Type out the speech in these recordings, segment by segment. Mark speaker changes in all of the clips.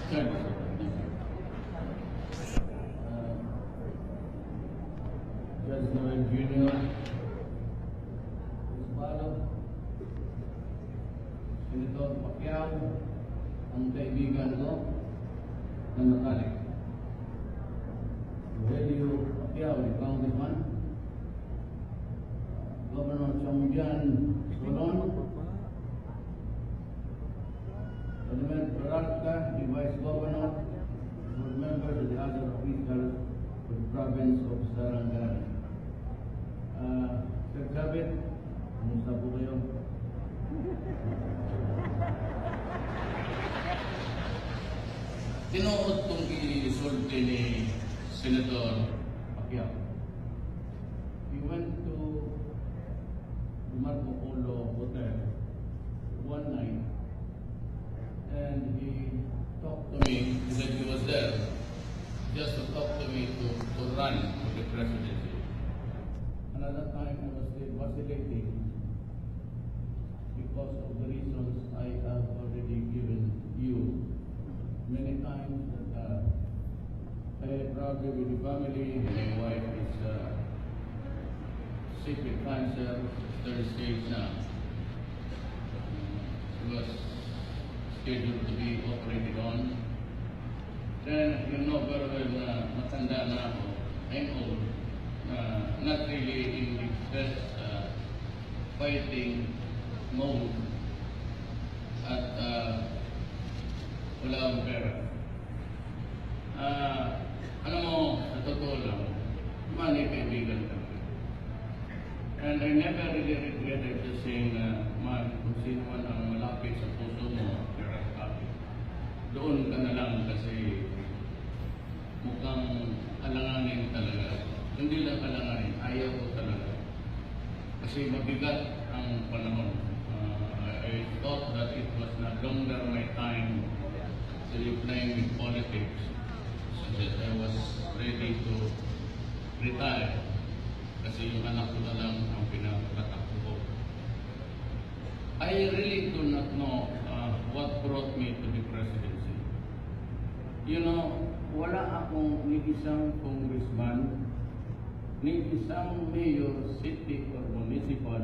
Speaker 1: Good. Judge Noel Jr. Isbalo, Senator Pacquiao, ang kaibigan ko na natalik. Rogelio Pacquiao, the congressman, Governor Chongyan Solon, President Peralta, the Vice Governor, board members of the other officials of the province of Sarangani. Sir Kabit, kumusta po kayo? Tinuod kong isulti ni Senator Pacquiao. He went to Marco Polo Hotel one night and he talked to me. He said he was there just to talk to me to run for the presidency. Another time I was still vacillating because of the reasons I have already given you many times that I probably with the family. My wife is sick with cancer, third stage now. She was scheduled to be operated on. Then you know very well na matanda na ako. I'm old. Not really in the best fighting mode at wala akong pera. Alam mo, sa totoo lang, mali kaibigan kami. And I never really regretted just saying na kung sino man ang malapit sa puso mo, you're happy. Doon ka na lang kasi mukhang alanganin talaga. Hindi lang alanganin, ayaw ko talaga. Kasi mabigat ang panahon. I thought that it was no longer my time to be playing with politics, so that I was ready to retire. Kasi yung anak ko na lang ang pinakatakbo ko. I really do not know what brought me to the presidency. You know, wala akong ni isang congressman, ni isang mayor, city or municipal,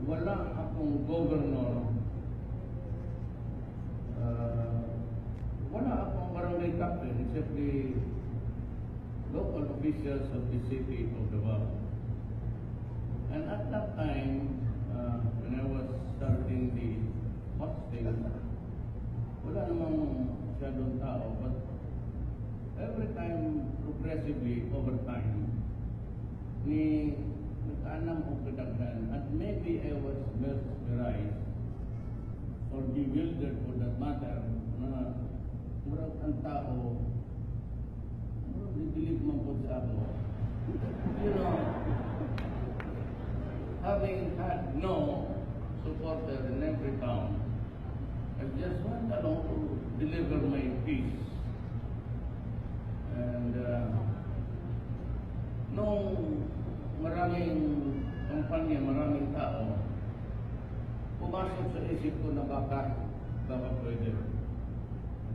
Speaker 1: wala akong governor, wala akong barangay captain except the local officials of the city of Davao. And at that time, when I was starting the hosting, wala namang masyadong tao, but every time, progressively, over time, ni nagkaanam o kadaghan, at maybe I was mesmerized or bewildered for that matter, na murag ang tao, nagdilig man po sa ako. You know, having had no supporter in every town, I just went along to deliver my peace. And nung maraming kampanya, maraming tao, pumasok sa isip ko na baka pwede.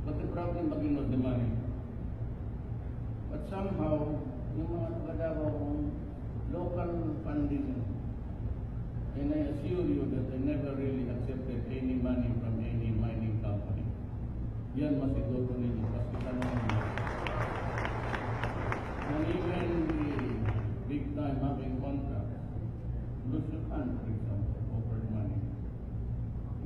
Speaker 1: But the problem again was the money. But somehow, yung mga taga-Davao kong local funding, and I assure you that I never really accepted any money from any mining company. Yan masiguro ninyo, kasi tanong mo. And even the big time having contracts, Lusutan, for example, offered money.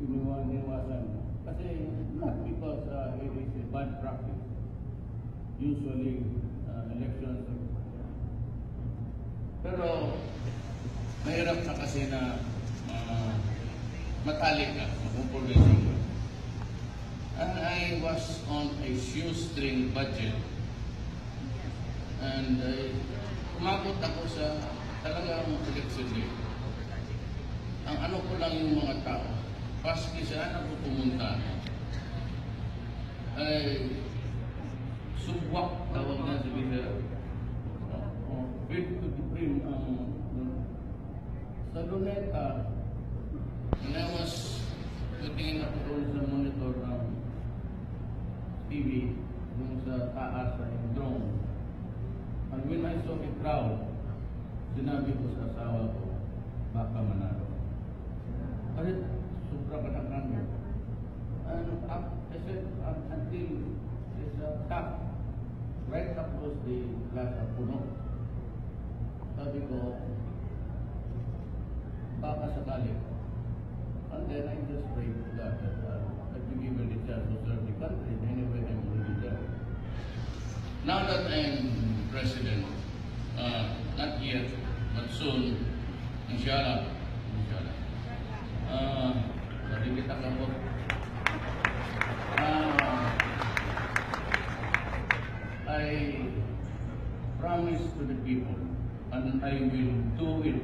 Speaker 1: Iniwasan mo. Kasi not because it is a bad practice. Usually, elections. Pero, mahirap na kasi na matalik ka, makumpulisin ka. And I was on a shoestring budget. And umabot ako sa talagang election day. Ang ano ko lang yung mga tao, paski saan ako pumunta, ay subwak tawag na sa Bidera. Bid to the brim sa Luneta, and I was putting in ako sa monitor TV, yung sa taas na yung drone. And when I saw the crowd, sinabi ko sa asawa ko, baka manalo. Kasi sobra ka ng number. And up, I said, until there's a top, right across the Plaza Puno. Sabi ko, baka sakali. And then I just prayed to God that I've been given the chance to serve the country. Anyway, I'm already there. Now that I'm president, not yet, but soon, inshallah, kita po. I promise to the people, and I will do it.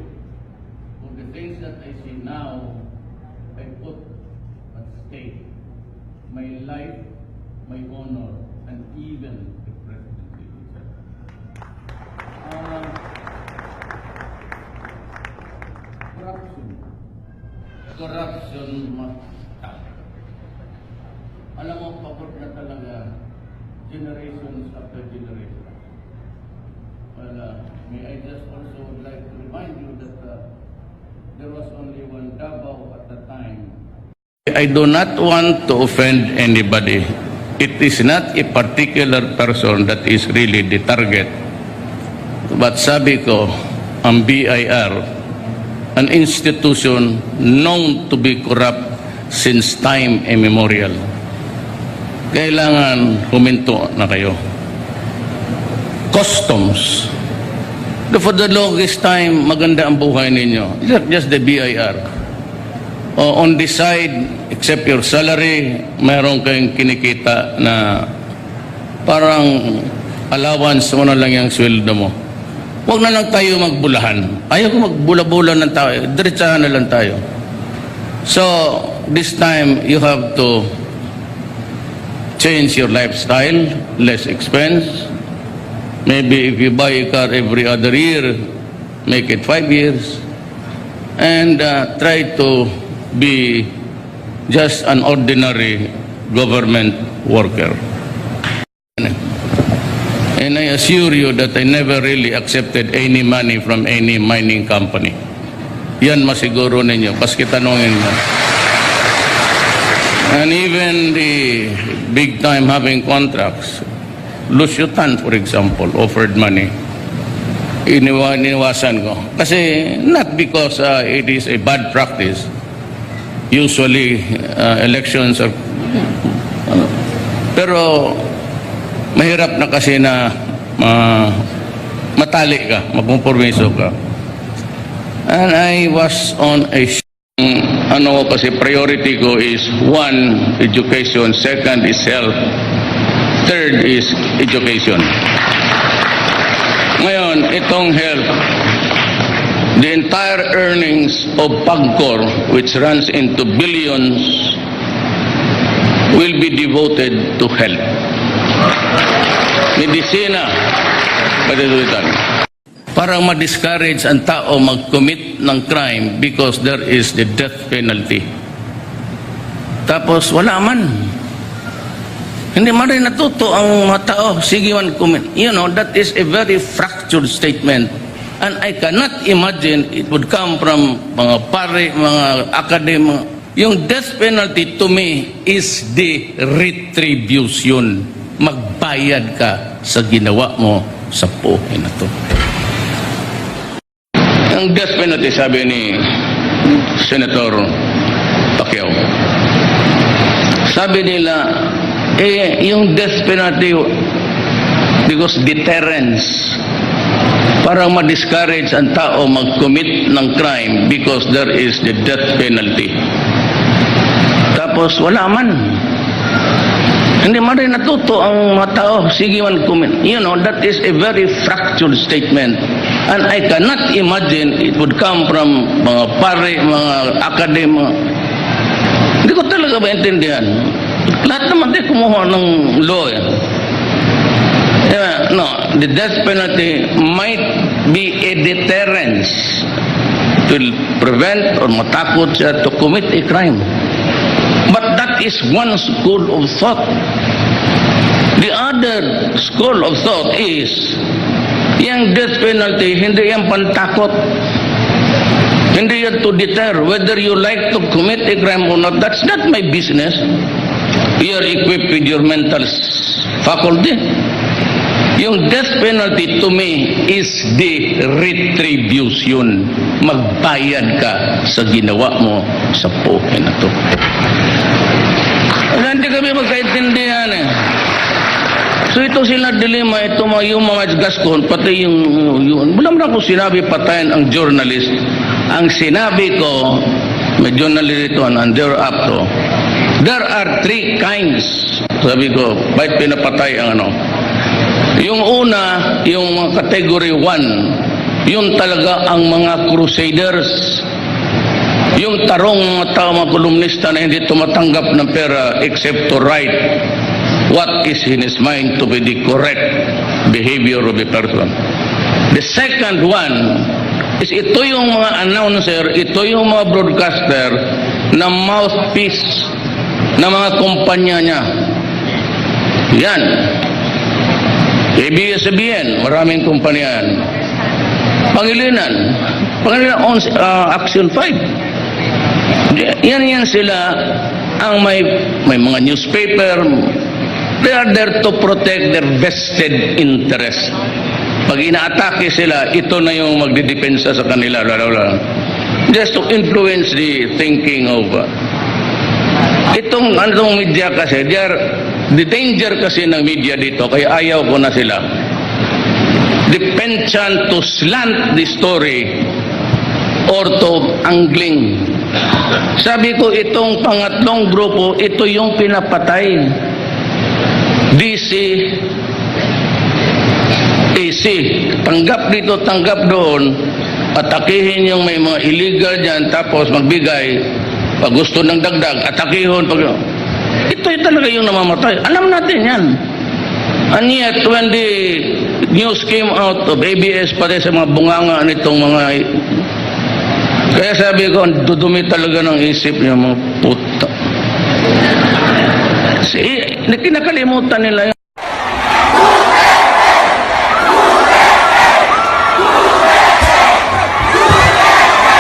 Speaker 1: For the things that I see now, I put at stake my life, my honor, and even the presidency itself. Corruption must stop. Alam mo, pagod na talaga, generations after generations. Well, may I just also would like to remind you that there was only one Davao at the time. I do not want to offend anybody. It is not a particular person that is really the target. But sabi ko, ang BIR, an institution known to be corrupt since time immemorial. Kailangan huminto na kayo. Customs. For the longest time, maganda ang buhay ninyo. Not just the BIR. On the side, except your salary, mayroon kayong kinikita na parang allowance mo na lang yung sweldo mo. Huwag na lang tayo magbulahan. Ayaw ko magbula-bula ng tao. Diretsahan na lang tayo. So, this time, you have to change your lifestyle, less expense. Maybe if you buy a car every other year, make it 5 years. And try to be just an ordinary government worker. And I assure you that I never really accepted any money from any mining company. Yan masiguro ninyo, paski tanongin mo. And even the big time having contracts, Lucio Tan, for example, offered money. Iniwasan ko. Kasi not because it is a bad practice. Usually, elections are... pero mahirap na kasi na matali ka, magkompromiso ka. And I was on a kasi priority ko is 1, education, 2nd is health, 3rd is education. Ngayon, itong health, the entire earnings of PAGCOR, which runs into billions, will be devoted to health. Medisina, patutulitan. Parang ma-discourage ang tao mag-commit ng crime because there is the death penalty. Tapos wala man. Hindi man rin natuto ang mga tao. Sige man commit. You know, that is a very fractured statement. And I cannot imagine it would come from mga pare, mga academic. Yung death penalty to me is the retribution. Magbayad ka sa ginawa mo sa buhay na to. Ang death penalty, sabi ni Senator Pacquiao, sabi nila, yung death penalty because deterrence, parang ma-discourage ang tao mag-commit ng crime because there is the death penalty. Tapos wala man. Hindi man rin natuto ang mga tao. Sige man commit. You know, that is a very fractured statement. And I cannot imagine it would come from mga pare, mga academic. Hindi ko talaga maintindihan. Lahat naman tayo kumuha ng law. No, the death penalty might be a deterrence to prevent or matakot siya to commit a crime. But that is one school of thought.
Speaker 2: The other school of thought is, yung death penalty, hindi yan pantakot. Hindi yan to deter. Whether you like to commit a crime or not, that's not my business. You are equipped with your mental faculty. Yung death penalty to me is the retribution. Magbayad ka sa ginawa mo sa buhay na to. Hindi kami magkaintindihan eh. So ito sila dilema, ito yung mga gaskon, pati yung wala mo na ko sinabi patayin ang journalist. Ang sinabi ko, may journalist ito, and they're up to, there are 3 kinds. Sabi ko, bakit pinapatay ang ano? Yung una, yung category 1, yun talaga ang mga crusaders. Yung tarong mga tao, mga kolumnista na hindi tumatanggap ng pera except to write what is in his mind to be the correct behavior of a person. The second one is ito yung mga announcer, ito yung mga broadcaster na mouthpiece ng mga kumpanya niya. Yan. ABS-CBN, maraming kumpanya yan. Pangilinan Action 5. Yan sila ang may mga newspaper. They are there to protect their vested interest. Pag inaatake sila, ito na yung magdidepensa sa kanila. Just to influence the thinking of itong media kasi, the danger kasi ng media dito, kaya ayaw ko na sila. The penchant to slant the story or to angling. Sabi ko, itong pangatlong grupo, ito yung pinapatay. DC, AC, tanggap dito, tanggap doon, atakihin yung may mga illegal dyan, tapos magbigay, pag gusto ng dagdag, atakihon, ito talaga yung namamatay. Alam natin yan. And yet, when the news came out of ABS, pati sa mga bunganga nitong mga, kaya sabi ko, dudumi talaga ng isip niya, mga puta. Kinakalimutan nila yun.